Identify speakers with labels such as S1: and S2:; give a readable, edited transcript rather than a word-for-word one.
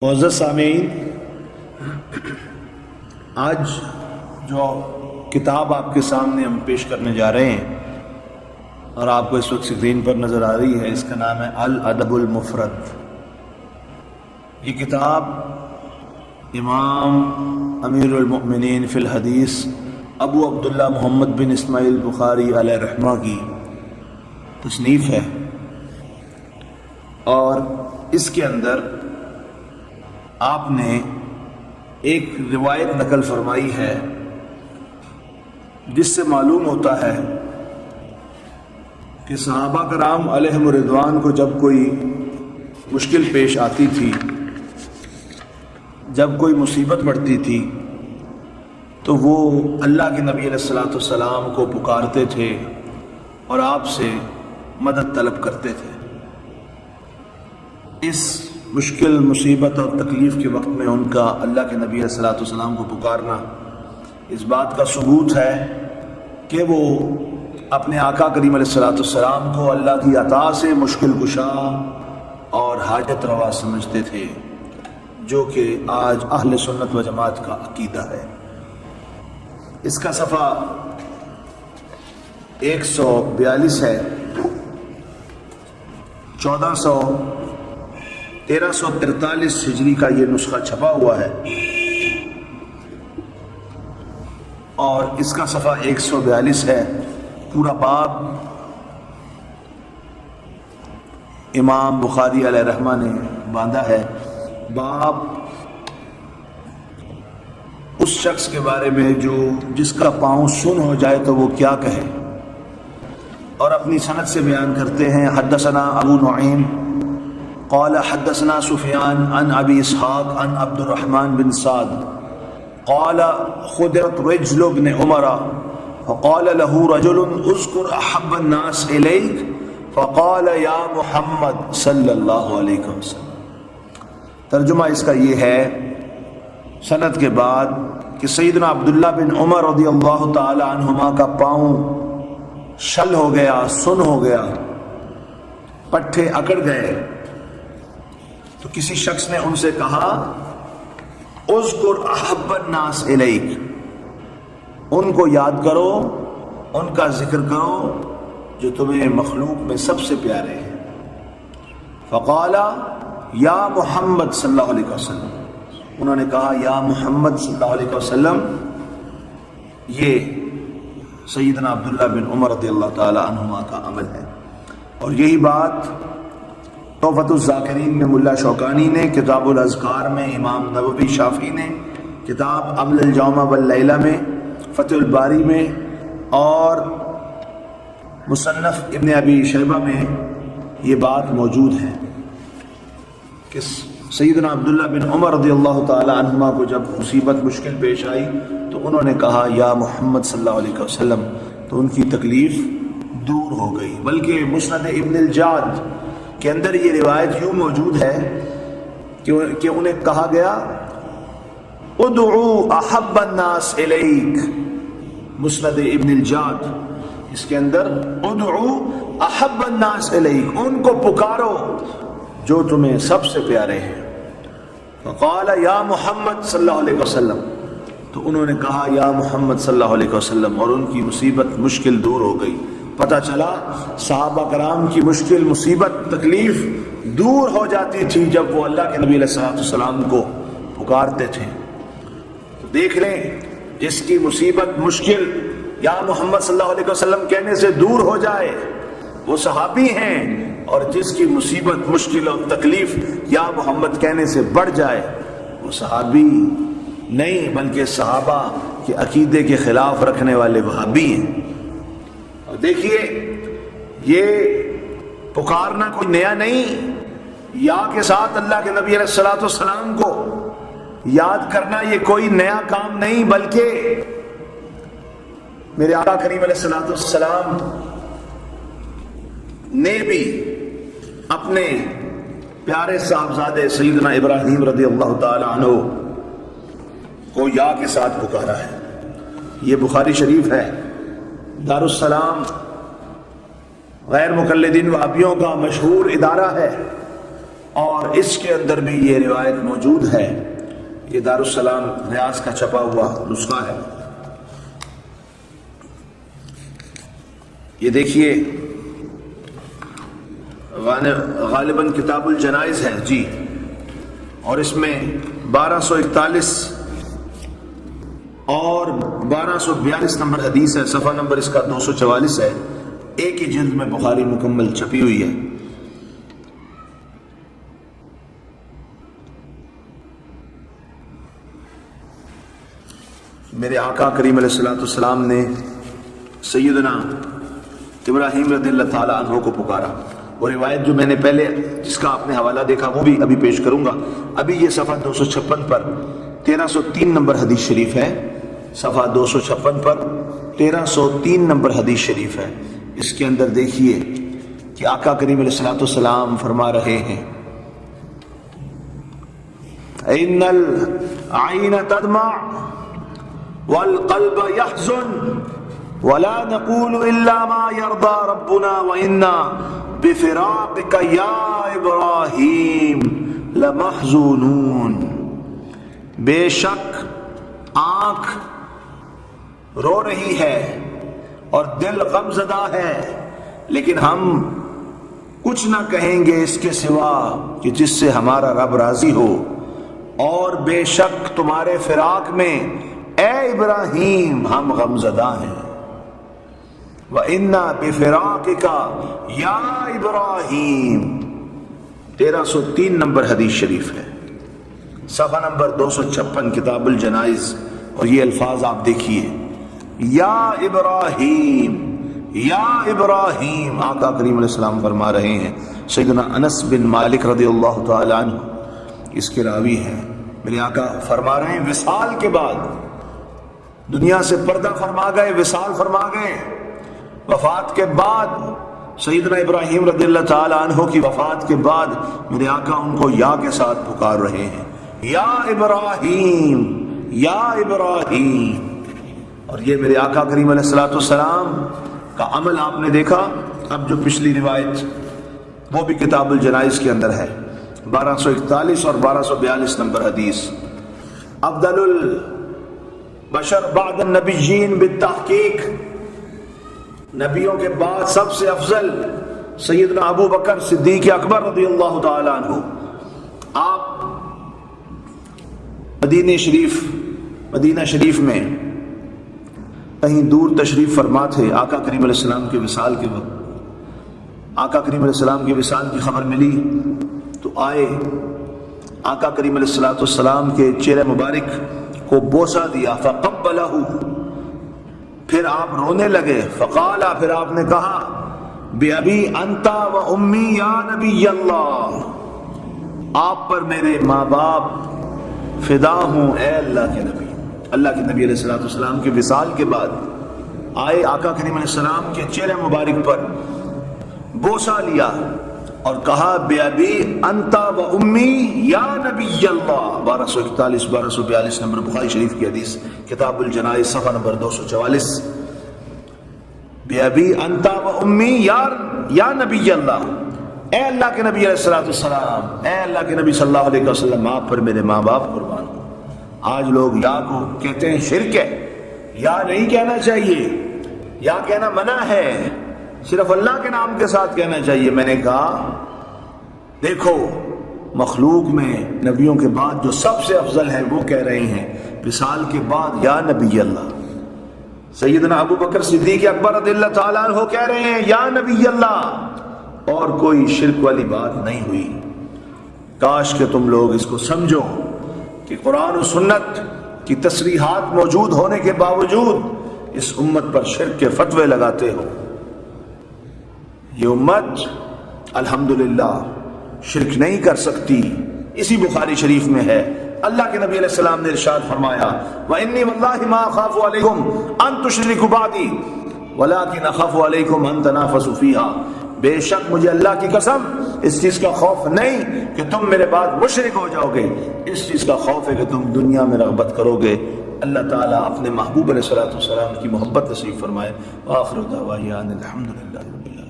S1: معزز سامعین، آج جو کتاب آپ کے سامنے ہم پیش کرنے جا رہے ہیں اور آپ کو اس وقت اسکرین پر نظر آ رہی ہے، اس کا نام ہے الادب المفرد۔ یہ کتاب امام امیر المؤمنین فی الحدیث ابو عبداللہ محمد بن اسماعیل بخاری علیہ رحمہ کی تصنیف ہے، اور اس کے اندر آپ نے ایک روایت نقل فرمائی ہے جس سے معلوم ہوتا ہے کہ صحابہ کرام علیہم رضوان کو جب کوئی مشکل پیش آتی تھی، جب کوئی مصیبت پڑتی تھی، تو وہ اللہ کے نبی علیہ الصلوۃ والسلام کو پکارتے تھے اور آپ سے مدد طلب کرتے تھے۔ اس مشکل مصیبت اور تکلیف کے وقت میں ان کا اللہ کے نبی علیہ الصلوۃ والسلام کو پکارنا اس بات کا ثبوت ہے کہ وہ اپنے آقا کریم علیہ الصلوۃ والسلام کو اللہ کی عطا سے مشکل کشا اور حاجت روا سمجھتے تھے، جو کہ آج اہل سنت و جماعت کا عقیدہ ہے۔ اس کا صفحہ 142 ہے، 1343 ہجری کا یہ نسخہ چھپا ہوا ہے، اور اس کا صفحہ 142 ہے۔ پورا باب امام بخاری علیہ رحمہ نے باندھا ہے۔ باب اس شخص کے بارے میں جس کا پاؤں سن ہو جائے تو وہ کیا کہے، اور اپنی سند سے بیان کرتے ہیں۔ حدثنا ابو نعیم قال حدثنا سفیان عن ابی اسحاق عن عبد الرحمن بن سعد قال خدرت رجل ابن عمر فقال له رجل اذكر احب الناس اليك فقال یا محمد صلی اللہ علیہ وسلم۔ ترجمہ اس کا یہ ہے، سند کے بعد، کہ سیدنا عبداللہ بن عمر رضی اللہ تعالی عنہما کا پاؤں شل ہو گیا، سن ہو گیا، پٹھے اکڑ گئے، تو کسی شخص نے ان سے کہا اذکر احب الناس الیک، ان کو یاد کرو، ان کا ذکر کرو جو تمہیں مخلوق میں سب سے پیارے ہیں۔ فقال یا محمد صلی اللہ علیہ وسلم، انہوں نے کہا یا محمد صلی اللہ علیہ وسلم۔ یہ سیدنا عبداللہ بن عمر رضی اللہ تعالی عنہما کا عمل ہے، اور یہی بات تحفۃ الذاکرین میں ملا شوکانی نے، کتاب الاذکار میں امام نووی شافعی نے، کتاب امل الجوم واللیلہ میں، فتح الباری میں، اور مصنف ابن ابی شیبہ میں یہ بات موجود ہے کہ سیدنا عبداللہ بن عمر رضی اللہ تعالی عنہما کو جب مصیبت مشکل پیش آئی تو انہوں نے کہا یا محمد صلی اللہ علیہ وسلم، تو ان کی تکلیف دور ہو گئی۔ بلکہ مسند ابن الجاد کے اندر یہ روایت یوں موجود ہے کہ انہیں کہا گیا ادعو احب الناس الیک، مسند ابن الجاد، اس کے اندر ادعو احب الناس الیک، ان کو پکارو جو تمہیں سب سے پیارے ہیں۔ فقال یا محمد صلی اللہ علیہ وسلم، تو انہوں نے کہا یا محمد صلی اللہ علیہ وسلم، اور ان کی مصیبت مشکل دور ہو گئی۔ پتہ چلا صحابہ کرام کی مشکل مصیبت تکلیف دور ہو جاتی تھی جب وہ اللہ کے نبی علیہ الصلوۃ والسلام کو پکارتے تھے۔ تو دیکھ لیں، جس کی مصیبت مشکل یا محمد صلی اللہ علیہ وسلم کہنے سے دور ہو جائے وہ صحابی ہیں، اور جس کی مصیبت مشکل اور تکلیف یا محمد کہنے سے بڑھ جائے وہ صحابی نہیں بلکہ صحابہ کے عقیدے کے خلاف رکھنے والے وہابی ہیں۔ اور دیکھیے، یہ پکارنا کوئی نیا نہیں، یا کے ساتھ اللہ کے نبی علیہ الصلوۃ والسلام کو یاد کرنا یہ کوئی نیا کام نہیں، بلکہ میرے آقا کریم علیہ الصلوۃ والسلام نے بھی اپنے پیارے صاحبزادے سیدنا ابراہیم رضی اللہ تعالی عنہ کو یا کے ساتھ پکارا ہے۔ یہ بخاری شریف ہے، دارالسلام غیر مقلدین وہابیوں کا مشہور ادارہ ہے، اور اس کے اندر بھی یہ روایت موجود ہے. یہ دارالسلام ریاض کا چھپا ہوا نسخہ ہے. یہ دیکھیے غالباً کتاب الجنائز ہے جی، اور اس میں 1241 اور 1242 نمبر حدیث ہے. صفحہ نمبر اس کا 244 ہے. ایک ہی جلد میں بخاری مکمل چھپی ہوئی ہے. میرے آقا کریم علیہ الصلوۃ والسلام نے سیدنا ابراہیم رضی اللہ تعالیٰ عنہ کو پکارا. وہ روایت جو میں نے پہلے جس کا آپ نے حوالہ دیکھا وہ بھی ابھی پیش کروں گا. ابھی یہ صفحہ 256 پر 1303 نمبر حدیث شریف ہے. صفحہ 256 پر 1303 نمبر حدیث شریف ہے. اس کے اندر دیکھیے کہ آقا کریم علیہ الصلوۃ والسلام فرما رہے ہیں ان العین تدمع والقلب يحزن ولا نقول الا ما يرضى ربنا وانا بفراقك يا ابراہیم لمحزونون. بے شک آنکھ رو رہی ہے اور دل غم زدہ ہے، لیکن ہم کچھ نہ کہیں گے اس کے سوا کہ جس سے ہمارا رب راضی ہو. اور بے شک تمہارے فراق میں اے ابراہیم ہم غم زدہ ہیں. وَإِنَّا بِفِرَاقِكَ يَا ابراہیم 1303 نمبر حدیث شریف ہے. صفحہ نمبر 256 کتاب الجنائز. اور یہ الفاظ آپ دیکھیے یا ابراہیم یا ابراہیم. آقا کریم علیہ السلام فرما رہے ہیں. سیدنا انس بن مالک رضی اللہ تعالی عنہ اس کے راوی ہیں. میرے آقا فرما رہے ہیں وصال کے بعد دنیا سے پردہ فرما گئے، وصال فرما گئے. وفات کے بعد سیدنا ابراہیم رضی اللہ تعالی عنہ کی وفات کے بعد میرے آقا ان کو یا کے ساتھ پکار رہے ہیں یا ابراہیم یا ابراہیم. اور یہ میرے آقا کریم علیہ الصلوۃ والسلام کا عمل آپ نے دیکھا. اب جو پچھلی روایت وہ بھی کتاب الجنائز کے اندر ہے 1241 اور 1242 نمبر حدیث. افضل البشر بعد النبیین بالتحقیق، نبیوں کے بعد سب سے افضل سیدنا ابو بکر صدیق اکبر رضی اللہ تعالی عنہ. آپ مدینہ شریف میں کہیں دور تشریف فرما تھے. آقا کریم علیہ السلام کے وصال کے وقت آقا کریم علیہ السلام کے وصال کی خبر ملی تو آئے. آقا کریم علیہ الصلوۃ والسلام کے چہرے مبارک کو بوسہ دیا. فقبلہ، پھر آپ رونے لگے. فقال، پھر آپ نے کہا بِأَبِي أَنْتَ وَأُمِّي يَا نبی اللہ، آپ پر میرے ماں باپ فدا ہوں اے اللہ کے نبی. اللہ کے نبی علیہ الصلوۃ والسلام کے وصال کے بعد آئے، آقا کریم علیہ السلام کے چہرے مبارک پر بوسہ لیا اور کہا بِأَبِي أَنْتَ وَأُمِّي يَا نبی اللہ. 1241 1242 نمبر بخاری شریف کی حدیث کتاب الجنائز صفحہ نمبر 244. بِأَبِي أَنْتَ وَأُمِّي یا نبی اللہ، اے اللہ کے نبی علیہ الصلوۃ والسلام، اے اللہ کے نبی صلی اللہ علیہ وسلم، آپ پر میرے ماں باپ قربان ہوں. آج لوگ یا کو کہتے ہیں شرک ہے، یا نہیں کہنا چاہیے، یا کہنا منع ہے، صرف اللہ کے نام کے ساتھ کہنا چاہیے. میں نے کہا دیکھو مخلوق میں نبیوں کے بعد جو سب سے افضل ہے وہ کہہ رہے ہیں وصال کے بعد یا نبی اللہ. سیدنا ابو بکر صدیق اکبر رضی اللہ تعالیٰ عنہ کہہ رہے ہیں یا نبی اللہ، اور کوئی شرک والی بات نہیں ہوئی. کاش کہ تم لوگ اس کو سمجھو کہ قرآن و سنت کی تصریحات موجود ہونے کے باوجود اس امت پر شرک کے فتوے لگاتے ہو. یہ امت الحمدللہ شرک نہیں کر سکتی. اسی بخاری شریف میں ہے اللہ کے نبی علیہ السلام نے ارشاد فرمایا وَإِنِّي وَاللَّهِ مَا أَخَافُ عَلَيْكُمْ أَن تُشْرِكُوا بَعْدِي وَلَكِنْ أَخَافُ عَلَيْكُمْ أَن تَنَافَسُوا فِيهَا. بے شک مجھے اللہ کی قسم اس چیز کا خوف نہیں کہ تم میرے بعد مشرک ہو جاؤ گے، اس چیز کا خوف ہے کہ تم دنیا میں رغبت کرو گے. اللہ تعالیٰ اپنے محبوب علیہ الصلوۃ والسلام کی محبت نصیب فرمائے. وآخر دعوانا الحمدللہ رب العالمین.